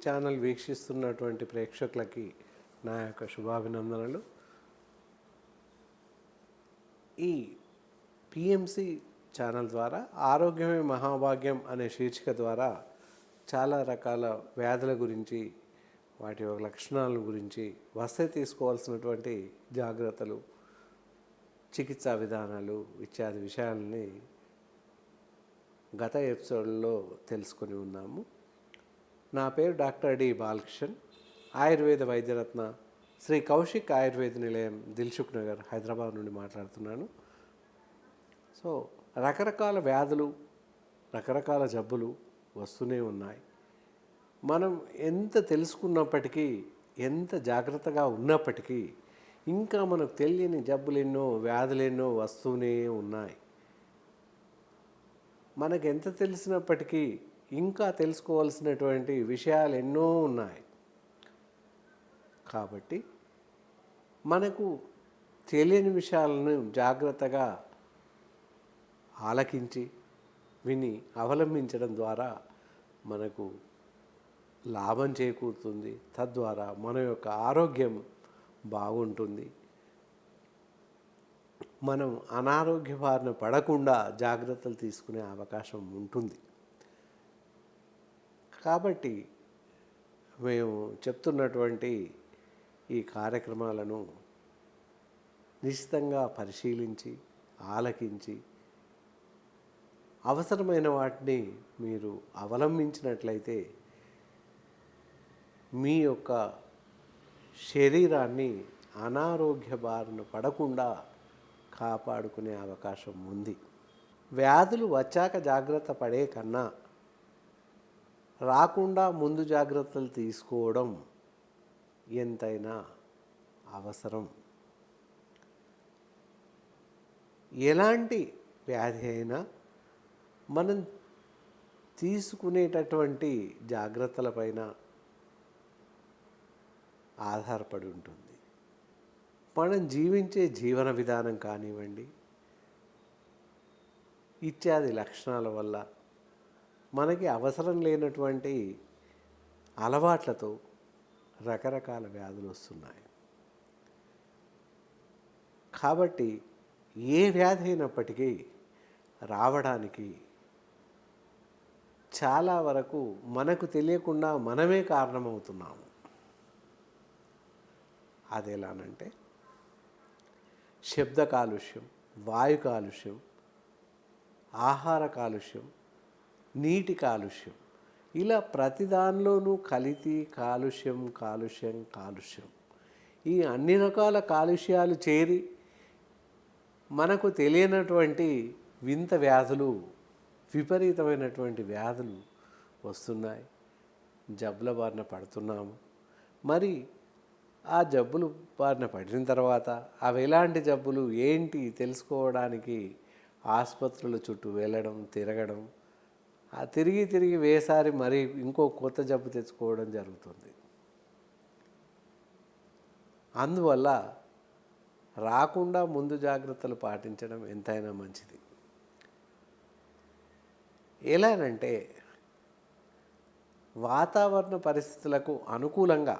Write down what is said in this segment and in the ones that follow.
Channel వీక్షిస్తున్నటువంటి ప్రేక్షకులకి నా యొక్క శుభాభినందనలు. ఈ పిఎంసి ఛానల్ ద్వారా ఆరోగ్యమే మహాభాగ్యం అనే శీర్షిక ద్వారా చాలా రకాల వ్యాధుల గురించి, వాటి యొక్క లక్షణాల గురించి, వస్తే తీసుకోవాల్సినటువంటి జాగ్రత్తలు, చికిత్సా విధానాలు ఇత్యాది విషయాలని గత ఎపిసోడ్లో తెలుసుకొని ఉన్నాము. నా పేరు డాక్టర్ డి బాలకృష్ణన్, ఆయుర్వేద వైద్యరత్న శ్రీ కౌశిక్ ఆయుర్వేద నిలయం, దిల్సుఖ్ నగర్, హైదరాబాద్ నుండి మాట్లాడుతున్నాను. సో రకరకాల వ్యాధులు, రకరకాల జబ్బులు వస్తూనే ఉన్నాయి. మనం ఎంత తెలుసుకున్నప్పటికీ, ఎంత జాగ్రత్తగా ఉన్నప్పటికీ ఇంకా మనకు తెలియని జబ్బులెన్నో, వ్యాధులెన్నో వస్తూనే ఉన్నాయి. మనకు ఎంత తెలిసినప్పటికీ ఇంకా తెలుసుకోవాల్సినటువంటి విషయాలు ఎన్నో ఉన్నాయి. కాబట్టి మనకు తెలియని విషయాలను జాగ్రత్తగా ఆలకించి విని అవలంబించడం ద్వారా మనకు లాభం చేకూరుతుంది. తద్వారా మన యొక్క ఆరోగ్యం బాగుంటుంది. మనం అనారోగ్య బారిన పడకుండా జాగ్రత్తలు తీసుకునే అవకాశం ఉంటుంది. కాబట్టి మేము చెప్తున్నటువంటి ఈ కార్యక్రమాలను నిశ్చితంగా పరిశీలించి, ఆలకించి, అవసరమైన వాటిని మీరు అవలంబించినట్లయితే మీ యొక్క శరీరాన్ని అనారోగ్య బారిన పడకుండా కాపాడుకునే అవకాశం ఉంది. వ్యాధులు వచ్చాక జాగ్రత్త పడే కన్నా రాకుండా ముందు జాగ్రత్తలు తీసుకోవడం ఎంతైనా అవసరం. ఎలాంటి వ్యాధి అయినా మనం తీసుకునేటటువంటి జాగ్రత్తలపైన ఆధారపడి ఉంటుంది. మనం జీవించే జీవన విధానం కానివ్వండి, ఇత్యాది లక్షణాల వల్ల మనకి అవసరం లేనటువంటి అలవాట్లతో రకరకాల వ్యాధులు వస్తున్నాయి. కాబట్టి ఏ వ్యాధి అయినప్పటికీ రావడానికి చాలా వరకు మనకు తెలియకుండా మనమే కారణమవుతున్నాము. అది ఎలానంటే శబ్ద కాలుష్యం, వాయు కాలుష్యం, ఆహార కాలుష్యం, నీటి కాలుష్యం, ఇలా ప్రతి దానిలోనూ కల్తీ, కాలుష్యం కాలుష్యం కాలుష్యం, ఈ అన్ని రకాల కాలుష్యాలు చేరి మనకు తెలియనటువంటి వింత వ్యాధులు, విపరీతమైనటువంటి వ్యాధులు వస్తున్నాయి. జబ్బుల బారిన పడుతున్నాము. మరి ఆ జబ్బులు బారిన పడిన తర్వాత అవి ఎలాంటి జబ్బులు ఏంటి తెలుసుకోవడానికి ఆసుపత్రుల చుట్టూ వెళ్ళడం, తిరగడం, ఆ తిరిగి తిరిగి వేసారి మరి ఇంకో కొత్త జబ్బు తెచ్చుకోవడం జరుగుతుంది. అందువల్ల రాకుండా ముందు జాగ్రత్తలు పాటించడం ఎంతైనా మంచిది. ఎలానంటే వాతావరణ పరిస్థితులకు అనుకూలంగా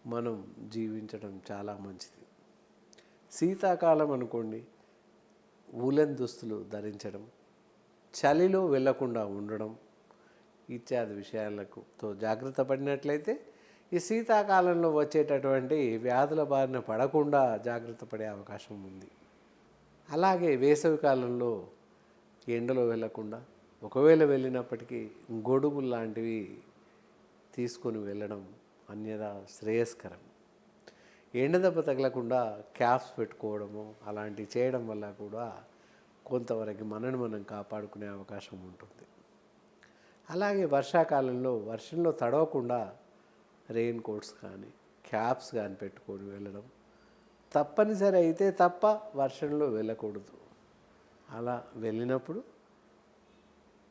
మనం జీవించడం చాలా మంచిది. శీతాకాలం అనుకోండి, ఊలెన్ దుస్తులు ధరించడం, చలిలో వెళ్ళకుండా ఉండడం ఇత్యాది విషయాలతో జాగ్రత్త పడినట్లయితే ఈ శీతాకాలంలో వచ్చేటటువంటి వ్యాధుల బారిన పడకుండా జాగ్రత్త పడే అవకాశం ఉంది. అలాగే వేసవి కాలంలో ఎండలో వెళ్ళకుండా, ఒకవేళ వెళ్ళినప్పటికీ గొడుగులు లాంటివి తీసుకొని వెళ్ళడం అన్యదా శ్రేయస్కరం. ఎండదెబ్బ తగలకుండా క్యాప్స్ పెట్టుకోవడము అలాంటివి చేయడం వల్ల కూడా కొంతవరకు మనని మనం కాపాడుకునే అవకాశం ఉంటుంది. అలాగే వర్షాకాలంలో వర్షంలో తడవకుండా రెయిన్ కోట్స్ కానీ క్యాప్స్ కానీ పెట్టుకొని వెళ్ళడం, తప్పనిసరి అయితే తప్ప వర్షంలో వెళ్ళకూడదు. అలా వెళ్ళినప్పుడు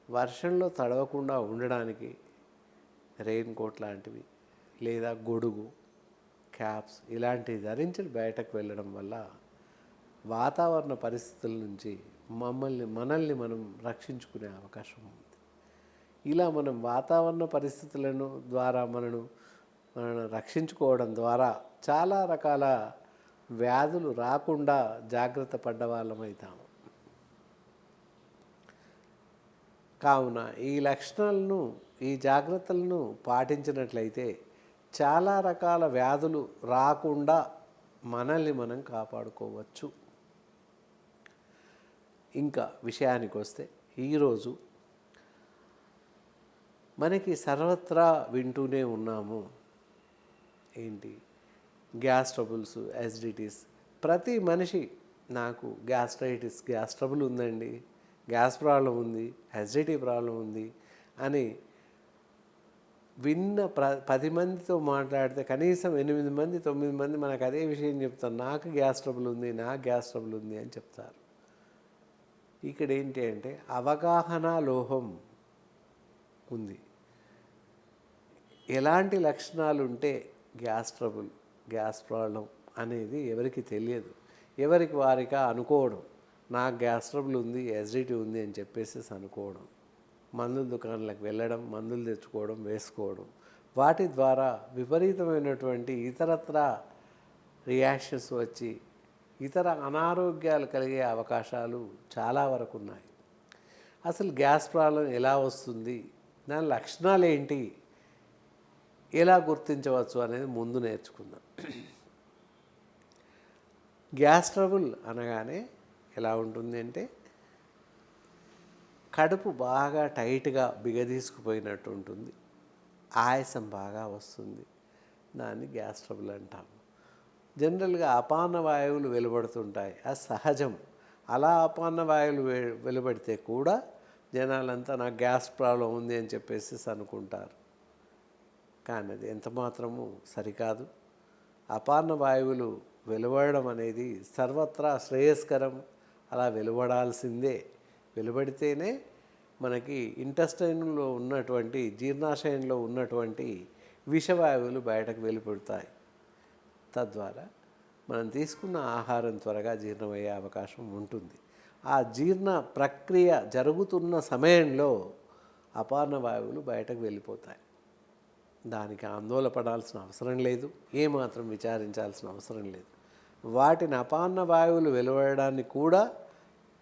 వర్షంలో తడవకుండా ఉండడానికి రెయిన్ కోట్ లాంటివి లేదా గొడుగు, క్యాప్స్ ఇలాంటివి ధరించి బయటకు వెళ్ళడం వల్ల వాతావరణ పరిస్థితుల నుంచి మనల్ని మనం రక్షించుకునే అవకాశం ఉంది. ఇలా మనం వాతావరణ పరిస్థితులను ద్వారా మనను రక్షించుకోవడం ద్వారా చాలా రకాల వ్యాధులు రాకుండా జాగ్రత్త పడ్డ వాళ్ళమవుతాము. కావున ఈ లక్షణాలను, ఈ జాగ్రత్తలను పాటించినట్లయితే చాలా రకాల వ్యాధులు రాకుండా మనల్ని మనం కాపాడుకోవచ్చు. ఇంకా విషయానికి వస్తే, ఈరోజు మనకి సర్వత్రా వింటూనే ఉన్నాము, ఏంటి, గ్యాస్ ట్రబుల్స్, యాసిడిటీస్. ప్రతి మనిషి నాకు గ్యాస్ ట్రబుల్ ఉందండి, గ్యాస్ ప్రాబ్లం ఉంది, యాసిడిటీ ప్రాబ్లం ఉంది అని విన్న 10 మందితో మాట్లాడితే కనీసం 8 మంది 9 మంది మనకు అదే విషయం చెప్తారు, నాకు గ్యాస్ ట్రబుల్ ఉంది, నాకు గ్యాస్ ట్రబుల్ ఉంది అని చెప్తారు. ఇక్కడ ఏంటి అంటే అవగాహన లోహం ఉంది. ఎలాంటి లక్షణాలు ఉంటే గ్యాస్ ట్రబుల్, గ్యాస్ ప్రాబ్లం అనేది ఎవరికి తెలియదు. ఎవరికి వారిగా అనుకోవడం, నాకు గ్యాస్ ట్రబుల్ ఉంది, యాసిడిటీ ఉంది అని చెప్పేసి అనుకోవడం, మందుల దుకాణాలకు వెళ్ళడం, మందులు తెచ్చుకోవడం, వేసుకోవడం, వాటి ద్వారా విపరీతమైనటువంటి ఇతరత్ర రియాక్షన్స్ వచ్చి ఇతర అనారోగ్యాలు కలిగే అవకాశాలు చాలా వరకు ఉన్నాయి. అసలు గ్యాస్ ప్రాబ్లం ఎలా వస్తుంది, దాని లక్షణాలు ఏంటి, ఎలా గుర్తించవచ్చు అనేది ముందు నేర్చుకుందాం. గ్యాస్ ట్రబుల్ అనగానే ఎలా ఉంటుంది అంటే కడుపు బాగా టైట్గా బిగదీసుకుపోయినట్టు ఉంటుంది, ఆయాసం బాగా వస్తుంది, దాన్ని గ్యాస్ ట్రబుల్ అంటాము. జనరల్గా అపాన వాయువులు వెలువడుతుంటాయి, అది సహజం. అలా అపాన వాయువులు వెలువడితే కూడా జనాలంతా నాకు గ్యాస్ ప్రాబ్లం ఉంది అని చెప్పేసి అనుకుంటారు. కానీ అది ఎంత మాత్రము సరికాదు. అపాన వాయువులు వెలువడడం అనేది సర్వత్రా శ్రేయస్కరం. అలా వెలువడాల్సిందే. వెలువడితేనే మనకి ఇంటెస్టైన్లో ఉన్నటువంటి, జీర్ణాశయంలో ఉన్నటువంటి విషవాయువులు బయటకు వెళ్ళిపోతాయి. తద్వారా మనం తీసుకున్న ఆహారం త్వరగా జీర్ణమయ్యే అవకాశం ఉంటుంది. ఆ జీర్ణ ప్రక్రియ జరుగుతున్న సమయంలో అపాన వాయువులు బయటకు వెళ్ళిపోతాయి. దానికి ఆందోళన పడాల్సిన అవసరం లేదు, ఏమాత్రం విచారించాల్సిన అవసరం లేదు. వాటిని అపాన వాయువులు వెలువడడానికి కూడా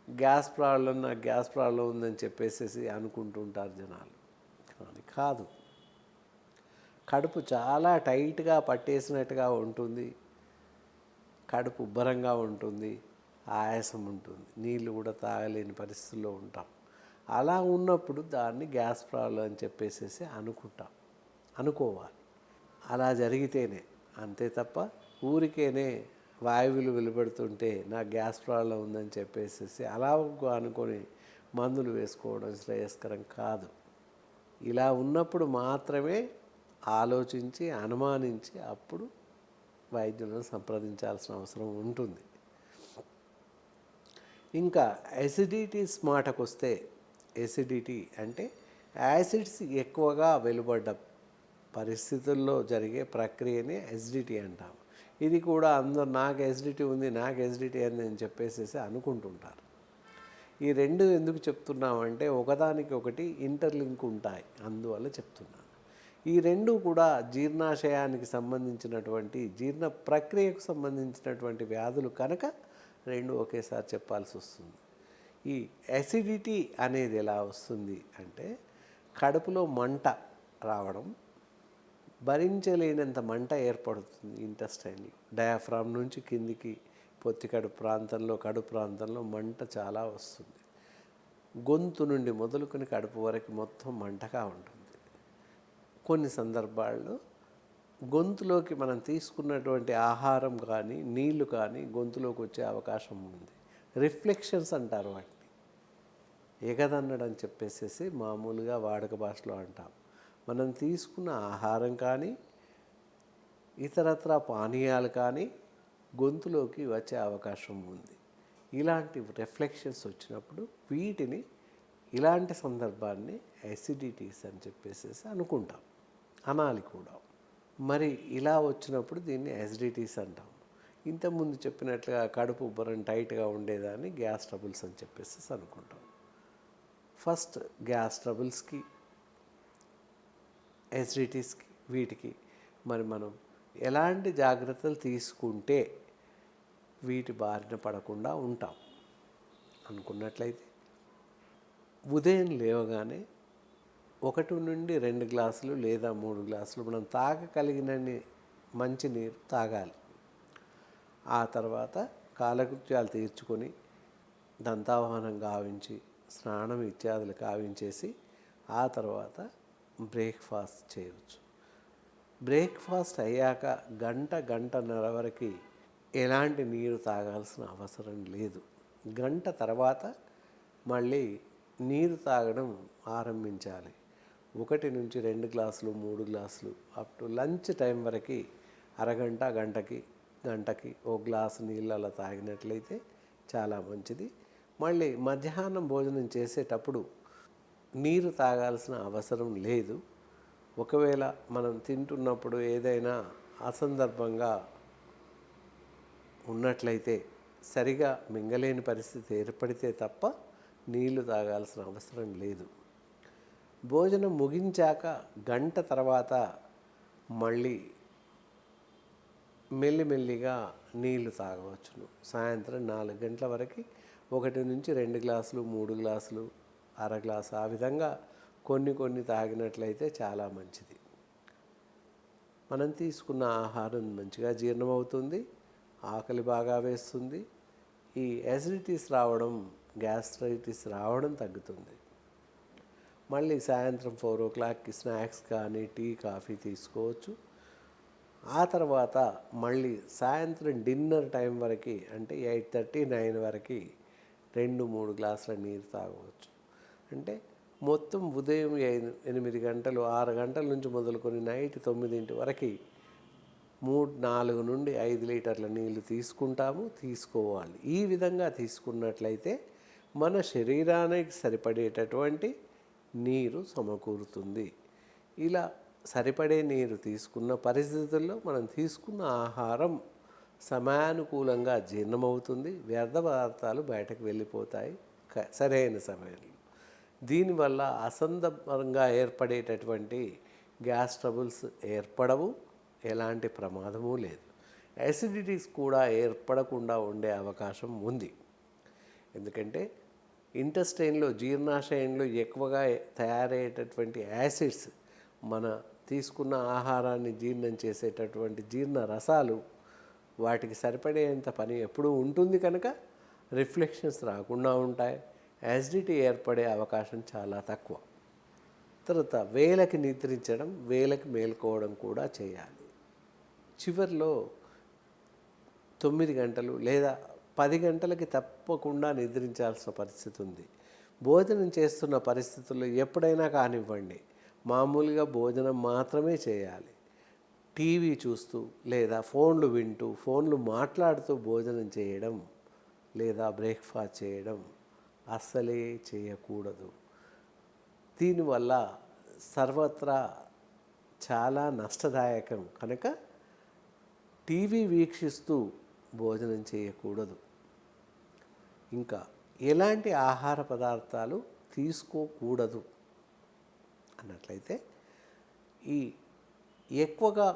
గ్యాస్ ప్రాబ్లం ఉందని చెప్పేసి అనుకుంటుంటారు జనాలు. కానీ కాదు. కడుపు చాలా టైట్గా పట్టేసినట్టుగా ఉంటుంది, కడుపు ఉబ్బరంగా ఉంటుంది, ఆయాసం ఉంటుంది, నీళ్ళు కూడా తాగలేని పరిస్థితుల్లో ఉంటాం. అలా ఉన్నప్పుడు దాన్ని గ్యాస్ ప్రాబ్లం అని చెప్పేసి అనుకోవాలి. అలా జరిగితేనే, అంతే తప్ప ఊరికేనే వాయువులు వెలువడుతుంటే నాకు గ్యాస్ ప్రాబ్లం ఉందని చెప్పేసి అలా అనుకొని మందులు వేసుకోవడం శ్రేయస్కరం కాదు. ఇలా ఉన్నప్పుడు మాత్రమే ఆలోచించి, అనుమానించి అప్పుడు వైద్యులను సంప్రదించాల్సిన అవసరం ఉంటుంది. ఇంకా యాసిడిటీస్ మాటకు వస్తే, యాసిడిటీ అంటే యాసిడ్స్ ఎక్కువగా వెలువడ్డ పరిస్థితుల్లో జరిగే ప్రక్రియనే యాసిడిటీ అంటాము. ఇది కూడా అందరూ నాకు యాసిడిటీ ఉంది, నాకు యాసిడిటీ అని చెప్పేసి అనుకుంటుంటారు. ఈ రెండు ఎందుకు చెప్తున్నామంటే ఒకదానికి ఒకటి ఇంటర్లింక్ ఉంటాయి, అందువల్ల చెప్తున్నాను. ఈ రెండు కూడా జీర్ణాశయానికి సంబంధించినటువంటి, జీర్ణ ప్రక్రియకు సంబంధించినటువంటి వ్యాధులు కనుక రెండు ఒకేసారి చెప్పాల్సి వస్తుంది. ఈ యాసిడిటీ అనేది ఎలా వస్తుంది అంటే కడుపులో మంట రావడం, భరించలేనంత మంట ఏర్పడుతుంది ఇంటెస్టైన్లో. డయాఫ్రామ్ నుంచి కిందికి పొత్తికడుపు ప్రాంతంలో, కడుపు ప్రాంతంలో మంట చాలా వస్తుంది. గొంతు నుండి మొదలుకొని కడుపు వరకు మొత్తం మంటగా ఉంటుంది. కొన్ని సందర్భాల్లో గొంతులోకి మనం తీసుకున్నటువంటి ఆహారం కానీ, నీళ్లు కానీ గొంతులోకి వచ్చే అవకాశం ఉంది. రిఫ్లెక్షన్స్ అంటారు వాటిని, ఎగదన్నడం చెప్పేసి మామూలుగా వాడుక భాషలో అంటాం. మనం తీసుకున్న ఆహారం కానీ, ఇతరత్ర పానీయాలు కానీ గొంతులోకి వచ్చే అవకాశం ఉంది. ఇలాంటి రిఫ్లెక్షన్స్ వచ్చినప్పుడు వీటిని, ఇలాంటి సందర్భాన్ని యాసిడిటీస్ అని చెప్పేసి అనుకుంటాం, అనాలి కూడా. మరి ఇలా వచ్చినప్పుడు దీన్ని యాసిడిటీస్ అంటాం. ఇంతకుముందు చెప్పినట్లుగా కడుపు ఉబ్బరం టైట్గా ఉండేదాన్ని గ్యాస్ ట్రబుల్స్ అని చెప్పేసి అనుకుంటాం. ఫస్ట్ గ్యాస్ ట్రబుల్స్కి ఎసిడిటీస్కి వీటికి మరి మనం ఎలాంటి జాగ్రత్తలు తీసుకుంటే వీటి బారిన పడకుండా ఉంటాం అనుకున్నట్లయితే, ఉదయం లేవగానే 1 నుండి 2 గ్లాసులు లేదా 3 గ్లాసులు మనం తాగగలిగినన్ని మంచినీరు తాగాలి. ఆ తర్వాత కాలకృత్యాలు తీర్చుకొని దంతావహనం గావించి స్నానం ఇత్యాదులు కావించేసి ఆ తర్వాత బ్రేక్ఫాస్ట్ చేయవచ్చు. బ్రేక్ఫాస్ట్ అయ్యాక గంటన్నర వరకు ఎలాంటి నీరు తాగాల్సిన అవసరం లేదు. గంట తర్వాత మళ్ళీ నీరు తాగడం ఆరంభించాలి. 1 నుంచి 2 గ్లాసులు 3 గ్లాసులు అప్ టు లంచ్ టైం వరకు అరగంట గంటకి ఓ గ్లాసు నీళ్ళు అలా తాగినట్లయితే చాలా మంచిది. మళ్ళీ మధ్యాహ్నం భోజనం చేసేటప్పుడు నీరు తాగాల్సిన అవసరం లేదు. ఒకవేళ మనం తింటున్నప్పుడు ఏదైనా అసందర్భంగా ఉన్నట్లయితే, సరిగా మింగలేని పరిస్థితి ఏర్పడితే తప్ప నీళ్లు తాగాల్సిన అవసరం లేదు. భోజనం ముగించాక గంట తర్వాత మళ్ళీ మెల్లిమెల్లిగా నీళ్లు తాగవచ్చును. సాయంత్రం 4 గంటల వరకు 1 నుంచి 2 గ్లాసులు 3 గ్లాసులు అర గ్లాసు ఆ విధంగా కొన్ని తాగినట్లయితే చాలా మంచిది. మనం తీసుకున్న ఆహారం మంచిగా జీర్ణమవుతుంది, ఆకలి బాగా వేస్తుంది, ఈ యాసిడిటీస్ రావడం గ్యాస్ట్రైటిస్ రావడం తగ్గుతుంది. మళ్ళీ సాయంత్రం 4 o'clockకి స్నాక్స్ కానీ టీ కాఫీ తీసుకోవచ్చు. ఆ తర్వాత మళ్ళీ సాయంత్రం డిన్నర్ టైం వరకు అంటే 8:30 9 వరకు 2-3 గ్లాసుల నీరు తాగవచ్చు. అంటే మొత్తం ఉదయం 8 గంటలు 6 గంటల నుంచి మొదలుకొని నైట్ 9 వరకు 4 నుండి 5 లీటర్ల నీళ్ళు తీసుకోవాలి. ఈ విధంగా తీసుకున్నట్లయితే మన శరీరానికి సరిపడేటటువంటి నీరు సమకూరుతుంది. ఇలా సరిపడే నీరు తీసుకున్న పరిస్థితుల్లో మనం తీసుకున్న ఆహారం సమయానుకూలంగా జీర్ణమవుతుంది, వ్యర్థ పదార్థాలు బయటకు వెళ్ళిపోతాయి సరైన సమయంలో. దీనివల్ల అసందర్భంగా ఏర్పడేటటువంటి గ్యాస్ ట్రబుల్స్ ఏర్పడవు, ఎలాంటి ప్రమాదము లేదు. యాసిడిటీస్ కూడా ఏర్పడకుండా ఉండే అవకాశం ఉంది. ఎందుకంటే ఇంటెస్టైన్లో జీర్ణాశయంలో ఎక్కువగా తయారయ్యేటటువంటి యాసిడ్స్ మన తీసుకున్న ఆహారాన్ని జీర్ణం చేసేటటువంటి జీర్ణ రసాలు వాటికి సరిపడేంత పని ఎప్పుడూ ఉంటుంది కనుక రిఫ్లెక్షన్స్ రాకుండా ఉంటాయి. యాసిడిటీ ఏర్పడే అవకాశం చాలా తక్కువ. తర్వాత వేళకి నిద్రించడం, వేళకి మేల్కోవడం కూడా చేయాలి. చివరిలో 9 గంటలు లేదా 10 గంటలకి తప్పకుండా నిద్రించాల్సిన పరిస్థితి ఉంది. భోజనం చేస్తున్న పరిస్థితుల్లో ఎప్పుడైనా కానివ్వండి, మామూలుగా భోజనం మాత్రమే చేయాలి. టీవీ చూస్తూ లేదా ఫోన్లు వింటూ ఫోన్లు మాట్లాడుతూ భోజనం చేయడం లేదా బ్రేక్ఫాస్ట్ చేయడం అస్సలే చేయకూడదు. దీనివల్ల సర్వత్రా చాలా నష్టదాయకం కనుక టీవీ వీక్షిస్తూ భోజనం చేయకూడదు. ఇంకా ఎలాంటి ఆహార పదార్థాలు తీసుకోకూడదు అన్నట్లయితే, ఈ ఎక్కువగా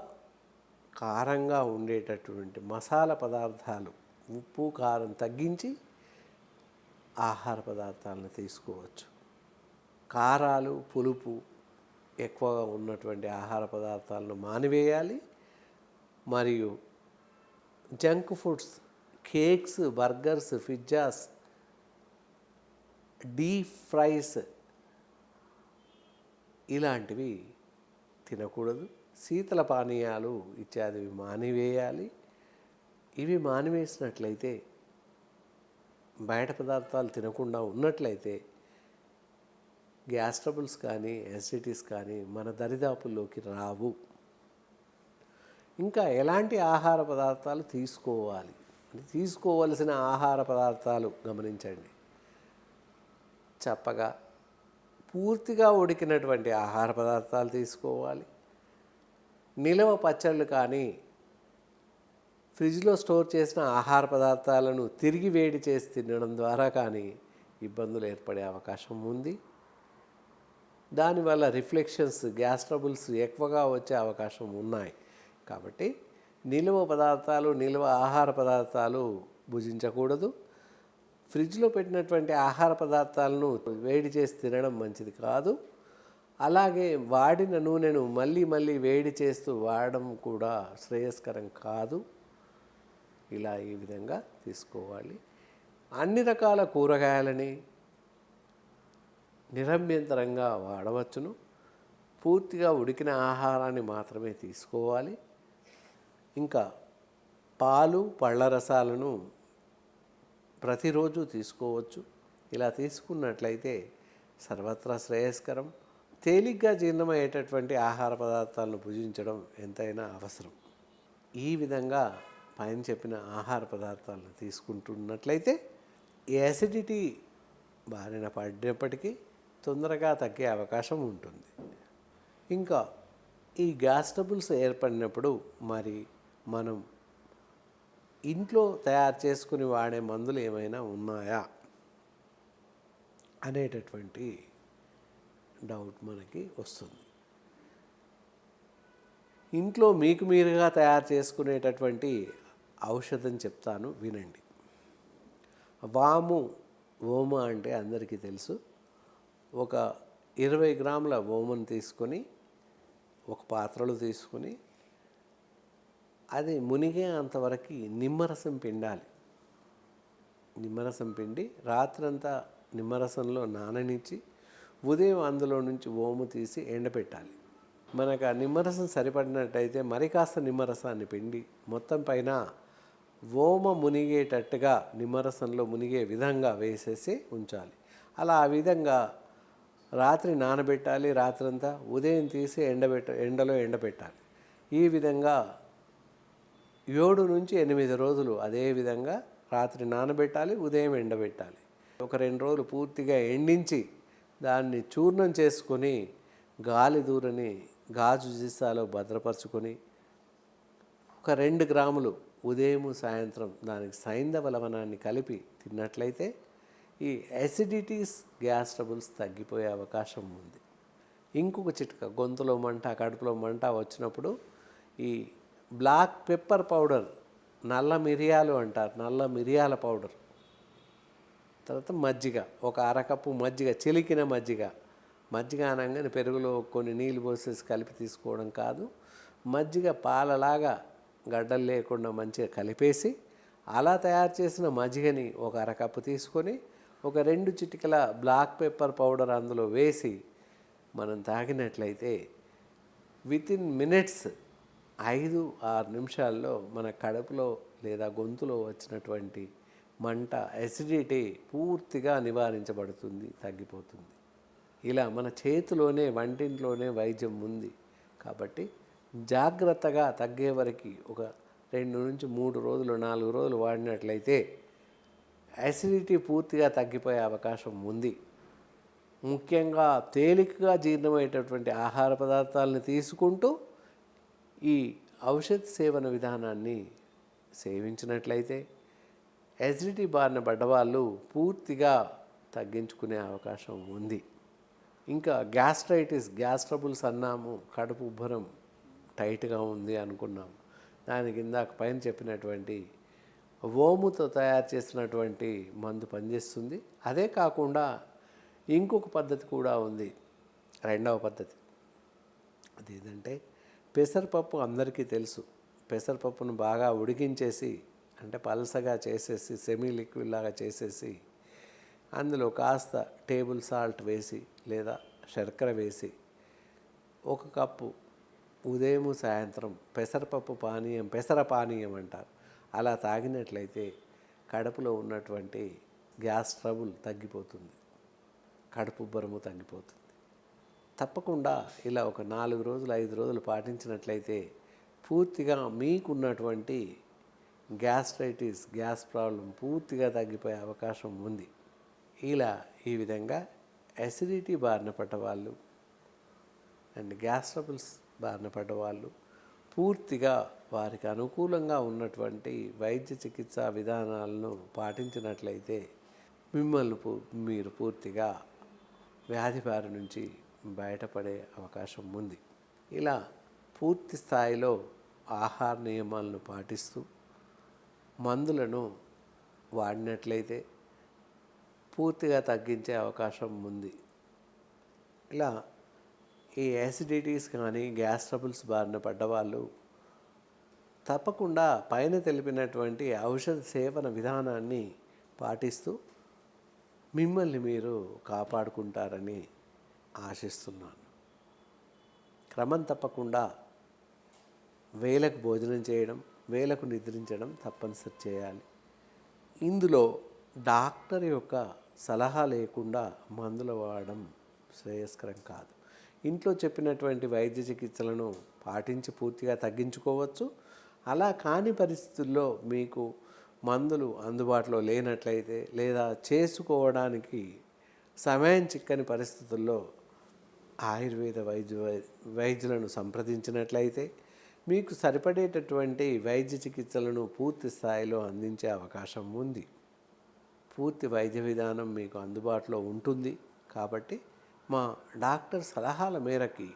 కారంగా ఉండేటటువంటి మసాలా పదార్థాలు, ఉప్పు కారం తగ్గించి ఆహార పదార్థాలను తీసుకోవచ్చు. కారాలు పులుపు ఎక్కువగా ఉన్నటువంటి ఆహార పదార్థాలను మానివేయాలి. మరియు junk foods, cakes, burgers, pizzas, deep fries ఇలాంటివి తినకూడదు. శీతల పానీయాలు ఇత్యాదివి మానివేయాలి. ఇవి మానివేసినట్లయితే, బయట పదార్థాలు తినకుండా ఉన్నట్లయితే గ్యాస్ ట్రబుల్స్ కానీ యాసిడిటీస్ కానీ మన దరిదాపుల్లోకి రావు. ఇంకా ఎలాంటి ఆహార పదార్థాలు తీసుకోవాలి, తీసుకోవలసిన ఆహార పదార్థాలు గమనించండి. చప్పగా పూర్తిగా ఉడికినటువంటి ఆహార పదార్థాలు తీసుకోవాలి. నిలవ పచ్చళ్ళు కానీ ఫ్రిడ్జ్లో స్టోర్ చేసిన ఆహార పదార్థాలను తిరిగి వేడి చేసి తినడం ద్వారా కానీ ఇబ్బందులు ఏర్పడే అవకాశం ఉంది. దానివల్ల రిఫ్లెక్షన్స్, గ్యాస్ ట్రబుల్స్ ఎక్కువగా వచ్చే అవకాశం ఉన్నాయి. కాబట్టి నిల్వ పదార్థాలు, నిల్వ ఆహార పదార్థాలు భుజించకూడదు. ఫ్రిడ్జ్లో పెట్టినటువంటి ఆహార పదార్థాలను వేడి చేసి తినడం మంచిది కాదు. అలాగే వాడిన నూనెను మళ్ళీ మళ్ళీ వేడి చేస్తూ వాడడం కూడా శ్రేయస్కరం కాదు. ఇలా ఈ విధంగా తీసుకోవాలి. అన్ని రకాల కూరగాయలని నిరభ్యంతరంగా వాడవచ్చును. పూర్తిగా ఉడికిన ఆహారాన్ని మాత్రమే తీసుకోవాలి. ఇంకా పాలు, పళ్ళ రసాలను ప్రతిరోజు తీసుకోవచ్చు. ఇలా తీసుకున్నట్లయితే సర్వత్రా శ్రేయస్కరం. తేలిగ్గా జీర్ణమయ్యేటటువంటి ఆహార పదార్థాలను భుజించడం ఎంతైనా అవసరం. ఈ విధంగా పైన చెప్పిన ఆహార పదార్థాలను తీసుకుంటున్నట్లయితే యాసిడిటీ బారిన పడినప్పటికీ తొందరగా తగ్గే అవకాశం ఉంటుంది. ఇంకా ఈ గ్యాస్ ట్రబుల్స్ ఏర్పడినప్పుడు మరి మనం ఇంట్లో తయారు చేసుకుని వాడే మందులు ఏమైనా ఉన్నాయా అనేటటువంటి డౌట్ మనకి వస్తుంది. ఇంట్లో మీకు మీరుగా తయారు చేసుకునేటటువంటి ఔషధం చెప్తాను, వినండి. వాము, ఓమ అంటే అందరికీ తెలుసు. ఒక 20 గ్రాముల ఓమను తీసుకొని ఒక పాత్రలో తీసుకొని అది మునిగే అంతవరకు నిమ్మరసం పిండాలి. నిమ్మరసం పిండి రాత్రంతా నిమ్మరసంలో నాననిచ్చి ఉదయం అందులో నుంచి ఓము తీసి ఎండపెట్టాలి. మనకు ఆ నిమ్మరసం సరిపడినట్టయితే మరి కాస్త నిమ్మరసాన్ని పిండి మొత్తం పైన ఓమ మునిగేటట్టుగా నిమ్మరసంలో మునిగే విధంగా వేసేసి ఉంచాలి. అలా ఆ విధంగా రాత్రి నానబెట్టాలి. రాత్రంతా ఉదయం తీసి ఎండలో ఎండబెట్టాలి. ఈ విధంగా 7 నుంచి 8 రోజులు అదే విధంగా రాత్రి నానబెట్టాలి, ఉదయం ఎండబెట్టాలి. ఒక 2 రోజులు పూర్తిగా ఎండించి దాన్ని చూర్ణం చేసుకొని గాలి దూరని గాజు సీసాలో భద్రపరుచుకొని ఒక 2 గ్రాములు ఉదయం సాయంత్రం దానికి సైంధవ లవణాన్ని కలిపి తిన్నట్లయితే ఈ యాసిడిటీస్, గ్యాస్ ట్రబుల్స్ తగ్గిపోయే అవకాశం ఉంది. ఇంకొక చిట్కా, గొంతులో మంట, కడుపులో మంట వచ్చినప్పుడు ఈ బ్లాక్ పెప్పర్ పౌడర్, నల్ల మిరియాలు అంటారు, నల్ల మిరియాల పౌడర్, తర్వాత మజ్జిగ, ఒక అరకప్పు మజ్జిగ, చిలికిన మజ్జిగ అనగానే పెరుగులో కొన్ని నీళ్ళు పోసేసి కలిపి తీసుకోవడం కాదు. మజ్జిగ పాలలాగా గడ్డలు లేకుండా మంచిగా కలిపేసి అలా తయారు చేసిన మజ్జిగని ఒక అరకప్పు తీసుకొని ఒక 2 చిటికల బ్లాక్ పెప్పర్ పౌడర్ అందులో వేసి మనం తాగినట్లయితే వితిన్ మినిట్స్ 5-6 నిమిషాల్లో మన కడుపులో లేదా గొంతులో వచ్చినటువంటి మంట, అసిడిటీ పూర్తిగా నివారించబడుతుంది, తగ్గిపోతుంది. ఇలా మన చేతిలోనే, వంటింట్లోనే వైద్యం ఉంది. కాబట్టి జాగ్రత్తగా తగ్గే వరకు ఒక 2 నుంచి 3 రోజులు, 4 రోజులు వాడినట్లయితే అసిడిటీ పూర్తిగా తగ్గిపోయే అవకాశం ఉంది. ముఖ్యంగా తేలికగా జీర్ణమయ్యేటటువంటి ఆహార పదార్థాలను తీసుకుంటూ ఈ ఔషధ సేవన విధానాన్ని సేవించినట్లయితే అసిడిటీ బారిన పడ్డవాళ్ళు పూర్తిగా తగ్గించుకునే అవకాశం ఉంది. ఇంకా గ్యాస్ట్రైటిస్, గ్యాస్ ట్రబుల్స్ అన్నాము, కడుపు ఉబ్బరం టైట్గా ఉంది అనుకున్నాం. దానికి ఇందాక పైన చెప్పినటువంటి ఓముతో తయారు చేసినటువంటి మందు పనిచేస్తుంది. అదే కాకుండా ఇంకొక పద్ధతి కూడా ఉంది, రెండవ పద్ధతి. అదేంటంటే పెసరపప్పు అందరికీ తెలుసు. పెసరపప్పును బాగా ఉడికించేసి, అంటే పలసగా చేసేసి, సెమీ లిక్విడ్ లాగా చేసేసి అందులో కాస్త టేబుల్ సాల్ట్ వేసి లేదా శర్కర వేసి 1 కప్పు ఉదయం సాయంత్రం పెసరపప్పు పానీయం, పెసర పానీయం అంటారు, అలా తాగినట్లయితే కడుపులో ఉన్నటువంటి గ్యాస్ ట్రబుల్ తగ్గిపోతుంది, కడుపు ఉబ్బరము తగ్గిపోతుంది. తప్పకుండా ఇలా ఒక 4 రోజులు, 5 రోజులు పాటించినట్లయితే పూర్తిగా మీకున్నటువంటి గ్యాస్ట్రైటిస్, గ్యాస్ ప్రాబ్లం పూర్తిగా తగ్గిపోయే అవకాశం ఉంది. ఇలా ఈ విధంగా అసిడిటీ బారిన పడ్డవాళ్ళు అండ్ గ్యాస్ ట్రబుల్స్ బారిన పడ్డవాళ్ళు పూర్తిగా వారికి అనుకూలంగా ఉన్నటువంటి వైద్య చికిత్సా విధానాలను పాటించినట్లయితే మిమ్మల్ని మీరు పూర్తిగా వ్యాధి బారి నుంచి బయటపడే అవకాశం ఉంది. ఇలా పూర్తి స్థాయిలో ఆహార నియమాలను పాటిస్తూ మందులను వాడినట్లయితే పూర్తిగా తగ్గించే అవకాశం ఉంది. ఇలా ఈ యాసిడిటీస్ కానీ గ్యాస్ ట్రబుల్స్ బారిన పడ్డవాళ్ళు తప్పకుండా పైన తెలిపినటువంటి ఔషధ సేవన విధానాన్ని పాటిస్తూ మిమ్మల్ని మీరు కాపాడుకుంటారని ఆశిస్తున్నాను. క్రమం తప్పకుండా వేళకు భోజనం చేయడం, వేళకు నిద్రించడం తప్పనిసరి చేయాలి. ఇందులో డాక్టర్ యొక్క సలహా లేకుండా మందులు వాడడం శ్రేయస్కరం కాదు. ఇంట్లో చెప్పినటువంటి వైద్య చికిత్సలను పాటించి పూర్తిగా తగ్గించుకోవచ్చు. అలా కాని పరిస్థితుల్లో మీకు మందులు అందుబాటులో లేనట్లయితే లేదా చేసుకోవడానికి సమయం చిక్కని పరిస్థితుల్లో ఆయుర్వేద వైద్యులను సంప్రదించినట్లయితే మీకు సరిపడేటటువంటి వైద్య చికిత్సలను పూర్తి స్థాయిలో అందించే అవకాశం ఉంది. పూర్తి వైద్య విధానం మీకు అందుబాటులో ఉంటుంది. కాబట్టి మా డాక్టర్ సలహాల మేరకి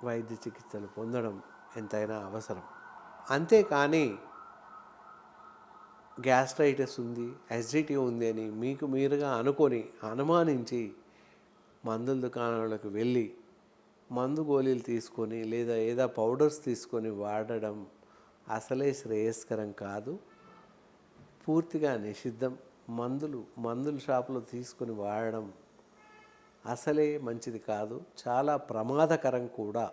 వైద్య చికిత్సలు పొందడం ఎంతైనా అవసరం. అంతేకాని గ్యాస్ట్రైటిస్ ఉంది, యాసిడిటీ ఉంది అని మీకు మీరుగా అనుమానించి మందుల దుకాణాలకు వెళ్ళి మందు గోళీలు తీసుకొని లేదా ఏదో పౌడర్స్ తీసుకొని వాడడం అసలే శ్రేయస్కరం కాదు. పూర్తిగా నిషిద్ధం. మందుల షాపులో తీసుకొని వాడడం అసలే మంచిది కాదు, చాలా ప్రమాదకరం కూడా.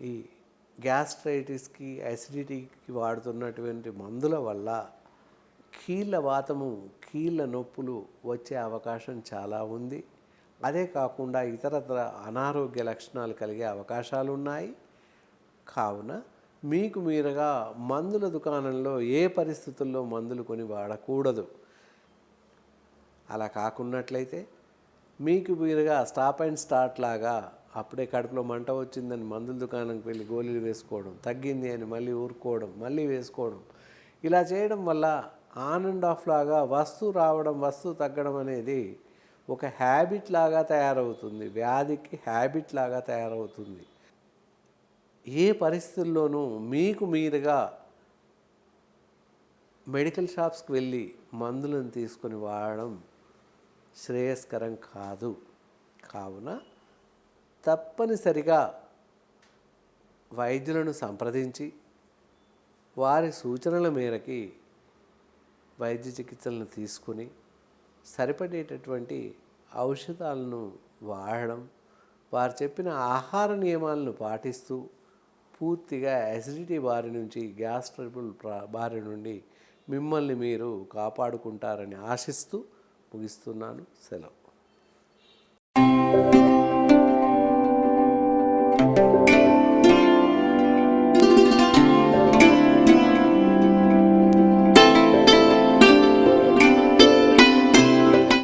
ఈ గ్యాస్ట్రైటిస్కి యాసిడిటీకి వాడుతున్నటువంటి మందుల వల్ల కీళ్ళ వాతము, కీళ్ళ నొప్పులు వచ్చే అవకాశం చాలా ఉంది. అదే కాకుండా ఇతరత్ర అనారోగ్య లక్షణాలు కలిగే అవకాశాలు ఉన్నాయి. కావున మీకు మీరుగా మందుల దుకాణంలో ఏ పరిస్థితుల్లో మందులు కొని వాడకూడదు. అలా కాకున్నట్లయితే మీకు మీరుగా స్టాప్ అండ్ స్టార్ట్ లాగా అప్పుడే కడుపులో మంట వచ్చిందని మందుల దుకాణంకి వెళ్ళి గోళీలు వేసుకోవడం, తగ్గింది అని మళ్ళీ ఊరుకోవడం, మళ్ళీ వేసుకోవడం, ఇలా చేయడం వల్ల ఆన్ అండ్ ఆఫ్ లాగా వస్తువు రావడం, వస్తువు తగ్గడం అనేది ఒక హ్యాబిట్ లాగా తయారవుతుంది. వ్యాధికి హ్యాబిట్ లాగా తయారవుతుంది. ఏ పరిస్థితుల్లోనూ మీకు మీరుగా మెడికల్ షాప్స్కి వెళ్ళి మందులను తీసుకొని వాడడం శ్రేయస్కరం కాదు. కావున తప్పనిసరిగా వైద్యులను సంప్రదించి వారి సూచనల మేరకి వైద్య చికిత్సలను తీసుకుని సరిపడేటటువంటి ఔషధాలను వాడడం, వారు చెప్పిన ఆహార నియమాలను పాటిస్తూ పూర్తిగా యాసిడిటీ బారి నుంచి, గ్యాస్ ట్రబుల్ బారి నుండి మిమ్మల్ని మీరు కాపాడుకుంటారని ఆశిస్తూ ముగిస్తున్నాను. సెలవు.